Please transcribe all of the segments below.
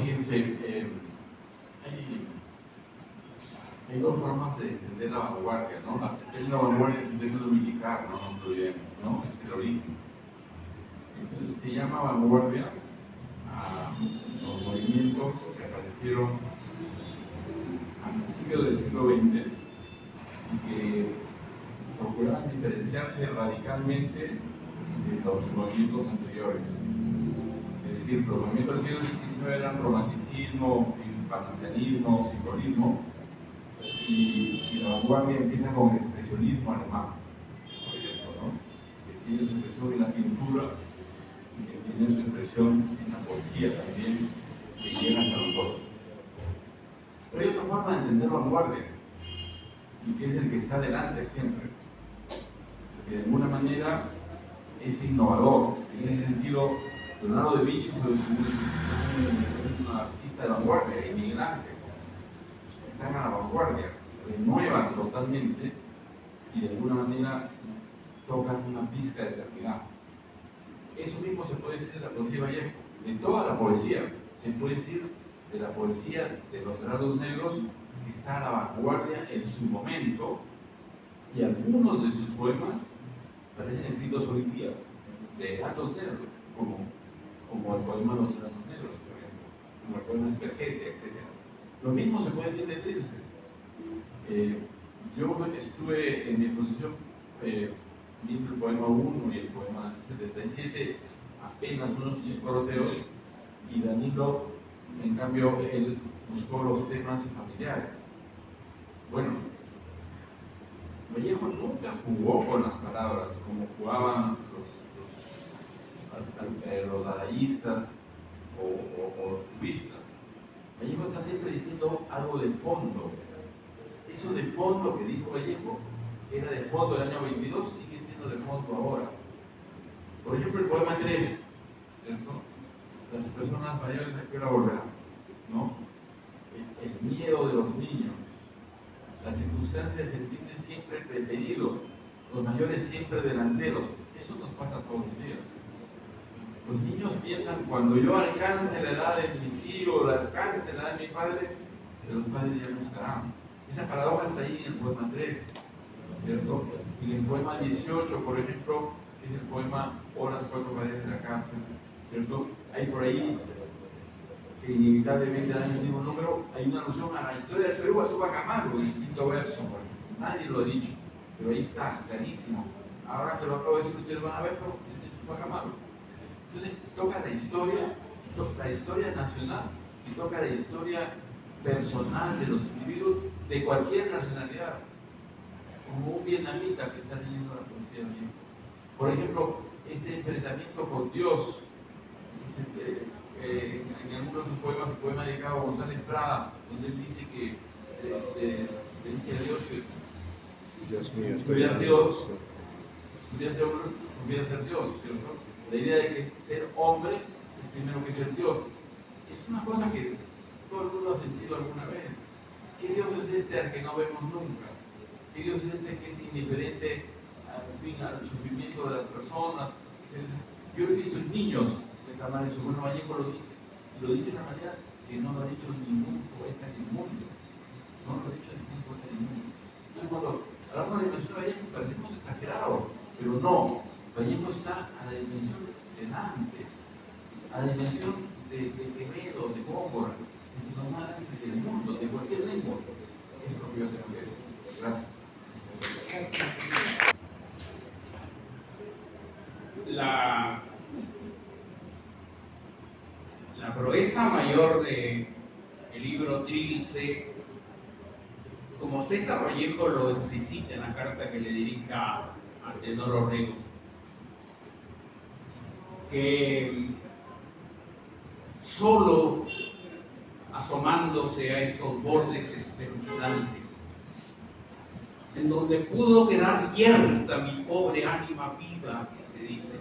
fíjense, hay dos formas de entender la vanguardia, ¿no? La vanguardia es un término militar, no nos lo olvidemos, ¿no? Es el origen. Entonces se llama vanguardia a los movimientos que aparecieron a principios del siglo XX y que procuraban diferenciarse radicalmente de los movimientos anteriores. Es decir, los movimientos del siglo XIX eran romanticismo, panasianismo, simbolismo, y la vanguardia empieza con el expresionismo alemán, por ejemplo, ¿no? Que tiene su expresión en la pintura y que tiene su expresión en la poesía también, que llega hasta nosotros. Pero hay otra forma de entender vanguardia, y que es el que está delante siempre, que de alguna manera es innovador. En ese sentido, Leonardo da Vinci fue un artista de vanguardia, y Miguel Ángel están a la vanguardia, renuevan totalmente y de alguna manera tocan una pizca determinada. Eso mismo se puede decir de la poesía de Vallejo, de toda la poesía. Se puede decir de la poesía de los Heraldos Negros, que está a la vanguardia en su momento, y algunos de sus poemas parecen escritos hoy día, de Heraldos Negros, como el poema Los Heraldos Negros, por ejemplo, como el poema Espergesia, etc. Lo mismo se puede decir de Trilce. Yo estuve en mi exposición viendo el poema 1 y el poema 77, apenas unos chisporoteos, y Danilo, en cambio, él buscó los temas familiares. Bueno, Vallejo nunca jugó con las palabras como jugaban los dadaístas o cubistas. Vallejo está siempre diciendo algo de fondo. Eso de fondo que dijo Vallejo, que era de fondo del año 22, sigue siendo de fondo ahora. Por ejemplo, el poema 3, ¿cierto? Las personas mayores a qué hora volverán, ¿no? El miedo de los niños, la circunstancia de sentirse siempre preferido, los mayores siempre delanteros. Eso nos pasa todos los días. Los niños piensan, cuando yo alcance la edad de mi tío, alcance la edad de mi padre, que los padres ya no estarán. Esa paradoja está ahí en el poema 3, ¿cierto? En el poema 18, por ejemplo, es el poema O las cuatro paredes de la cárcel, ¿cierto? Hay por ahí, que inevitablemente da el mismo número, hay una alusión a la historia del Perú, a Tupac Amaru, en el quinto verso, nadie lo ha dicho, pero ahí está, clarísimo. Ahora que lo acabo de decir, ustedes van a ver, pero este es Tupac Amaru. Entonces, toca la historia nacional y toca la historia personal de los individuos de cualquier nacionalidad, como un vietnamita que está leyendo la poesía de Vallejo. Por ejemplo, este enfrentamiento con Dios, en algunos de sus poemas, el poema dedicado a González Prada, donde él dice que le dice a Dios que Dios mío, hubiera ser Dios, ¿cierto? La idea de que ser hombre es primero que ser Dios. Es una cosa que todo el mundo ha sentido alguna vez. ¿Qué Dios es este al que no vemos nunca? ¿Qué Dios es este que es indiferente al sufrimiento de las personas? Yo lo he visto en niños reclamar eso. Bueno, Vallejo lo dice. Y lo dice de una manera que no lo ha dicho ningún poeta en el mundo. No lo ha dicho ningún poeta en el mundo. Entonces, cuando hablamos de la dimensión de Vallejo, parecemos exagerados, pero no. Vallejo está a la dimensión de Dante, a la dimensión de Quevedo, de Góngora, de los más grandes del mundo, de cualquier lengua. Eso es lo que yo tengo que decir. Gracias. La proeza mayor del libro Trilce, como César Vallejo lo explicita en la carta que le dirija a Tenor Orrego, que solo asomándose a esos bordes espeluznantes, en donde pudo quedar yerta mi pobre ánima viva, se dice,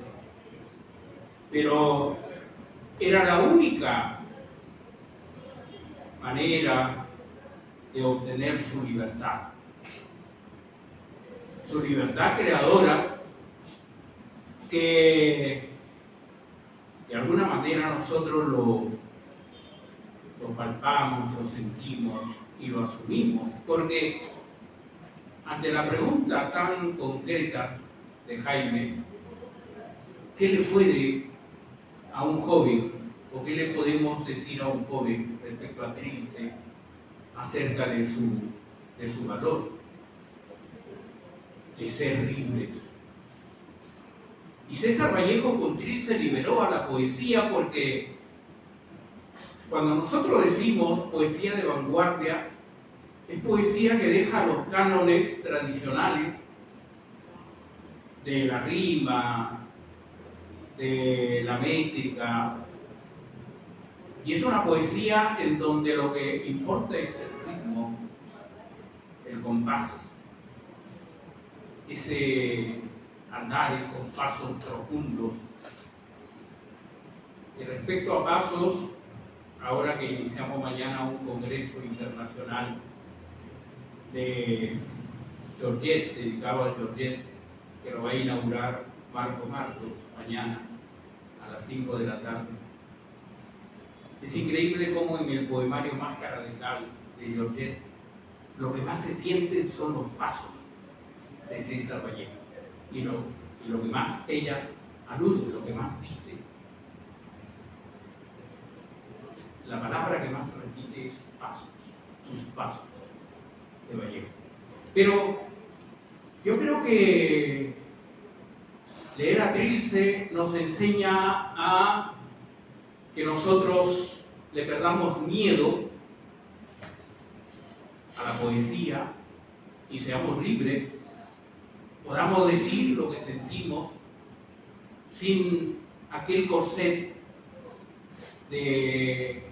pero era la única manera de obtener su libertad creadora, que de alguna manera nosotros palpamos, lo sentimos y lo asumimos, porque ante la pregunta tan concreta de Jaime, ¿qué le puede a un joven o qué le podemos decir a un joven respecto a Trilce acerca de su valor, de ser libres? Y César Vallejo con Trilce liberó a la poesía, porque cuando nosotros decimos poesía de vanguardia, es poesía que deja los cánones tradicionales de la rima, de la métrica, y es una poesía en donde lo que importa es el ritmo, el compás, ese andar, esos pasos profundos. Y respecto a pasos, ahora que iniciamos mañana un congreso internacional de Georgette, dedicado a Georgette, que lo va a inaugurar Marcos Martos mañana a las 5 de la tarde. Es increíble cómo en el poemario Máscara de Cal de Georgette lo que más se sienten son los pasos de César Vallejo y lo que más ella alude, lo que más dice. La palabra que más repite es pasos, tus pasos, de Vallejo. Pero yo creo que leer a Trilce nos enseña a que nosotros le perdamos miedo a la poesía y seamos libres, podamos decir lo que sentimos sin aquel corset de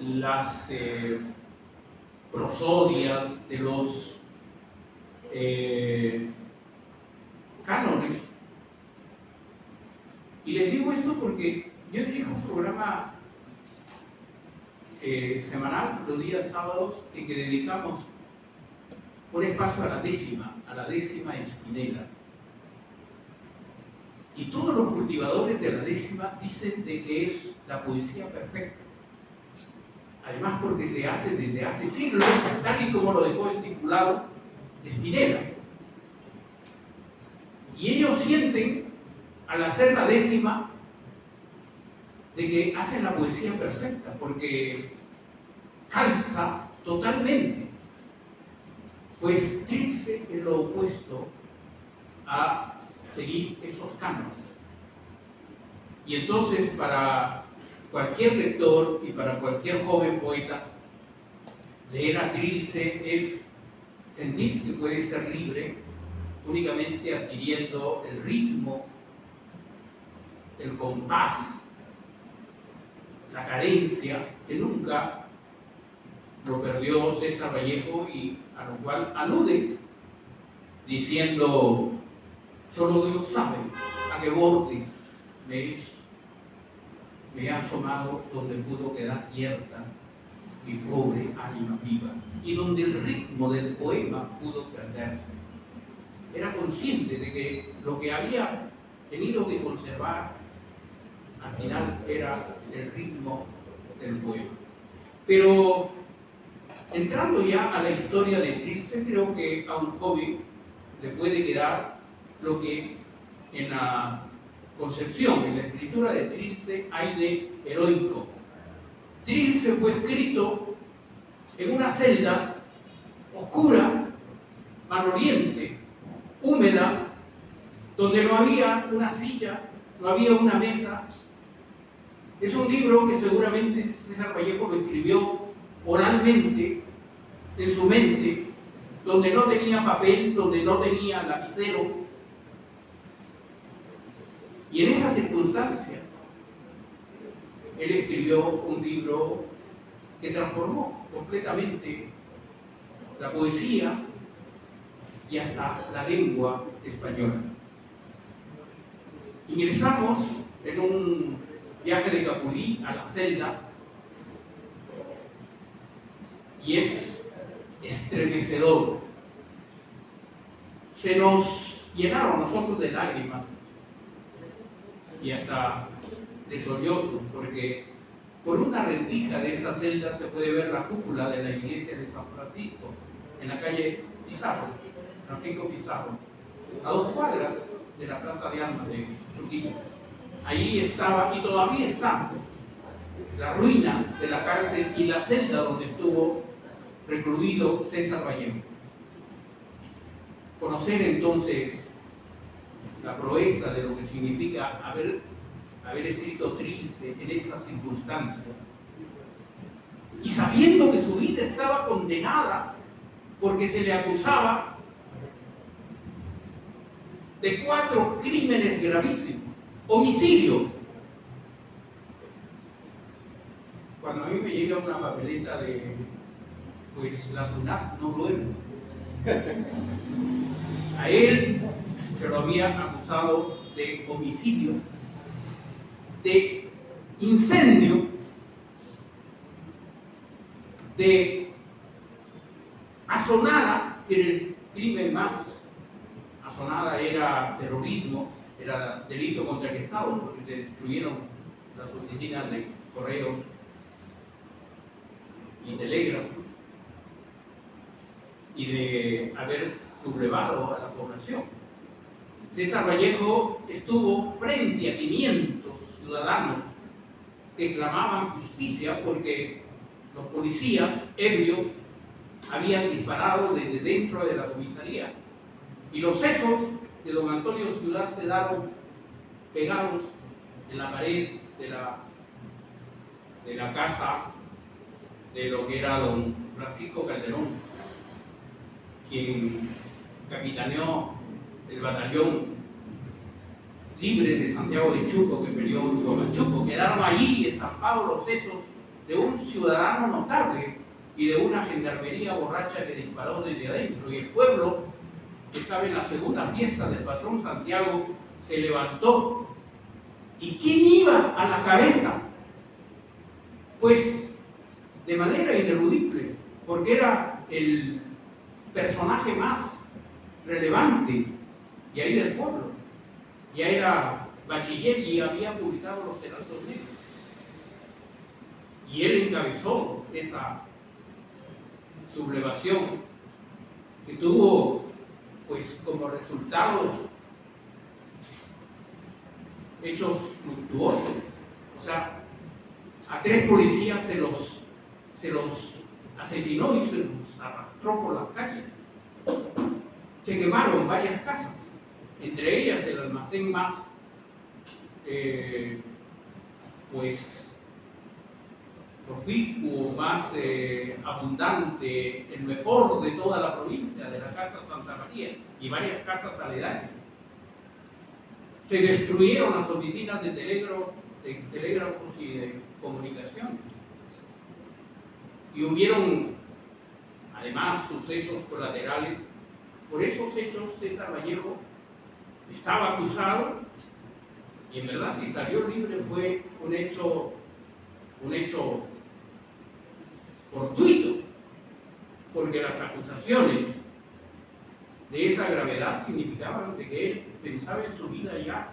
las prosodias, de los cánones. Y les digo esto porque yo dirijo un programa semanal los días sábados en que dedicamos un espacio a la décima Spinetta. Y todos los cultivadores de la décima dicen de que es la poesía perfecta. Además porque se hace desde hace siglos, tal y como lo dejó estipulado Spinetta. Y ellos sienten, al hacer la décima, de que hacen la poesía perfecta, porque calza totalmente. Pues Trilce es lo opuesto a seguir esos cánones. Y entonces, para cualquier lector y para cualquier joven poeta, leer a Trilce es sentir que puede ser libre únicamente adquiriendo el ritmo, el compás, la cadencia que nunca lo perdió César Vallejo, y a lo cual alude diciendo: solo Dios sabe a qué bordes me he asomado, donde pudo quedar cierta mi pobre ánima viva y donde el ritmo del poema pudo perderse. Era consciente de que lo que había tenido que conservar al final era el ritmo del poema. Pero entrando ya a la historia de Trilce, creo que a un joven le puede quedar lo que en la concepción, en la escritura de Trilce hay de heroico. Trilce fue escrito en una celda oscura, maloliente, húmeda, donde no había una silla, no había una mesa. Es un libro que seguramente César Vallejo lo escribió oralmente, en su mente, donde no tenía papel, donde no tenía lapicero. Y en esas circunstancias, él escribió un libro que transformó completamente la poesía y hasta la lengua española. Ingresamos en un viaje de Capulí a la celda y es estremecedor. Se nos llenaron los ojos de lágrimas y hasta de sollozos, porque Por una rendija de esa celda se puede ver la cúpula de la iglesia de San Francisco, en la calle Pizarro, Francisco Pizarro, a 2 cuadras de la Plaza de Armas de Trujillo. Ahí estaba, y todavía están, las ruinas de la cárcel y la celda donde estuvo recluido César Vallejo. Conocer entonces la proeza de lo que significa haber escrito Trilce en esas circunstancias, y sabiendo que su vida estaba condenada porque se le acusaba de 4 crímenes gravísimos, homicidio. Cuando a mí me llega una papeleta de, pues, la SUNAT, no duermo. A él se lo había acusado de homicidio, de incendio, de asonada, que era el crimen más. Asonada era terrorismo, era delito contra el Estado, porque se destruyeron las oficinas de correos y telégrafos, y de haber sublevado a la población. César Vallejo estuvo frente a 500 ciudadanos que clamaban justicia porque los policías ebrios habían disparado desde dentro de la comisaría, y los sesos de don Antonio Ciudad quedaron pegados en la pared de la casa de lo que era don Francisco Calderón, quien capitaneó el batallón libre de Santiago de Chuco que peleó con el Chuco. Quedaron allí estampados los sesos de un ciudadano notable y de una gendarmería borracha que disparó desde adentro, y el pueblo, que estaba en la segunda fiesta del patrón Santiago, se levantó. ¿Y quién iba a la cabeza? Pues de manera ineludible, porque era el personaje más relevante y ahí del pueblo. Ya era bachiller y había publicado los Heraldos Negros. Y él encabezó esa sublevación que tuvo, pues, como resultados hechos luctuosos. O sea, a 3 policías se los asesinó y se los arrastró por las calles. Se quemaron varias casas, entre ellas el almacén más pues proficuo, más abundante, el mejor de toda la provincia, de la Casa Santa María, y varias casas aledañas. Se destruyeron las oficinas de telégrafos y de comunicación, y hubieron además sucesos colaterales. Por esos hechos César Vallejo estaba acusado, y en verdad, si salió libre fue un hecho fortuito, porque las acusaciones de esa gravedad significaban de que él pensaba en su vida ya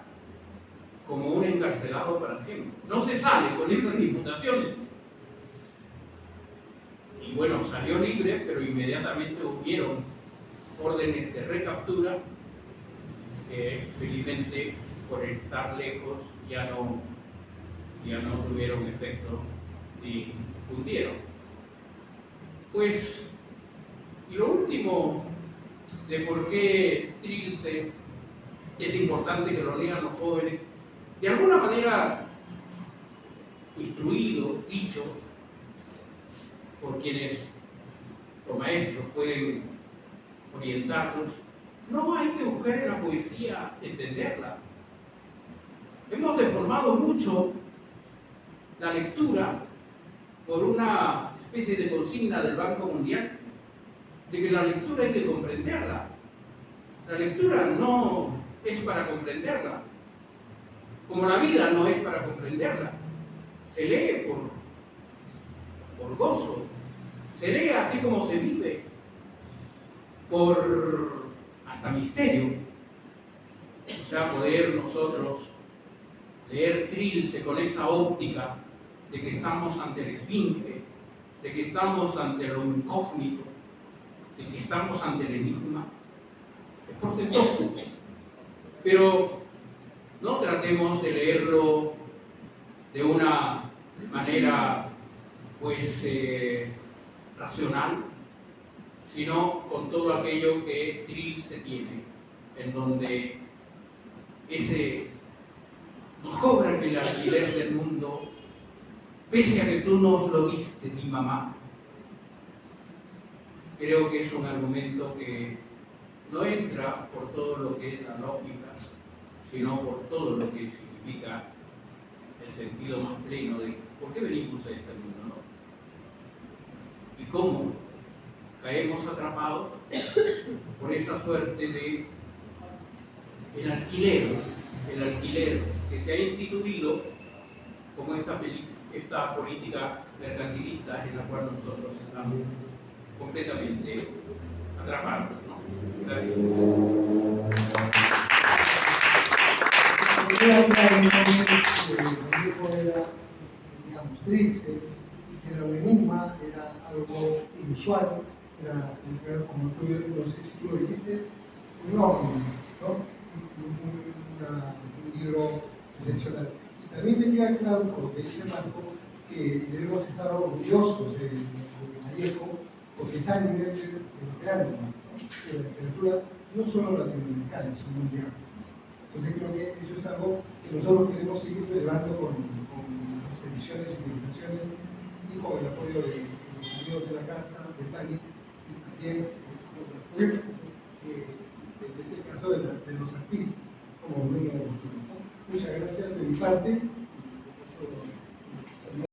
como un encarcelado para siempre. No se sale con esas imputaciones. Y bueno, salió libre, pero inmediatamente hubieron órdenes de recaptura que felizmente, por estar lejos, ya no tuvieron efecto ni cundieron. Pues, y lo último de por qué Trilce es importante que lo lean los jóvenes, de alguna manera instruidos, dichos por quienes los maestros pueden orientarlos. No hay que buscar en la poesía entenderla. Hemos deformado mucho la lectura por una especie de consigna del Banco Mundial, de que la lectura hay que comprenderla. La lectura no es para comprenderla, como la vida no es para comprenderla. Se lee por gozo, se lee así como se vive, por hasta misterio. O sea, poder nosotros leer Trilce con esa óptica de que estamos ante el esfinge, de que estamos ante lo incógnito, de que estamos ante el enigma, es portentoso. Pero no tratemos de leerlo de una manera, pues, racional, sino con todo aquello que Trilce tiene, en donde nos cobran el alquiler del mundo, pese a que tú nos lo diste, mi mamá. Creo que es un argumento que no entra por todo lo que es la lógica, sino por todo lo que significa el sentido más pleno de por qué venimos a este mundo, ¿no? Y cómo caemos atrapados por esa suerte de el alquiler que se ha instituido como esta política mercantilista en la cual nosotros estamos completamente atrapados, ¿no? Gracias. El grupo era, digamos, Trilce, era un enigma, era algo inusual, era como tú, no sé si tú lo dijiste, un ovni, ¿no? Un libro excepcional. Y también me queda claro, por lo que dice Marco, que debemos estar orgullosos de Vallejo, porque está a nivel de grande, ¿no? De la literatura, no solo latinoamericana, sino mundial. Entonces creo que eso es algo que nosotros queremos seguir elevando con las ediciones y publicaciones y con el apoyo de los amigos de la casa, de Fanny, y también con el apoyo, en este caso, de los artistas, como Bruno Ortiz, ¿no? Muchas gracias de mi parte.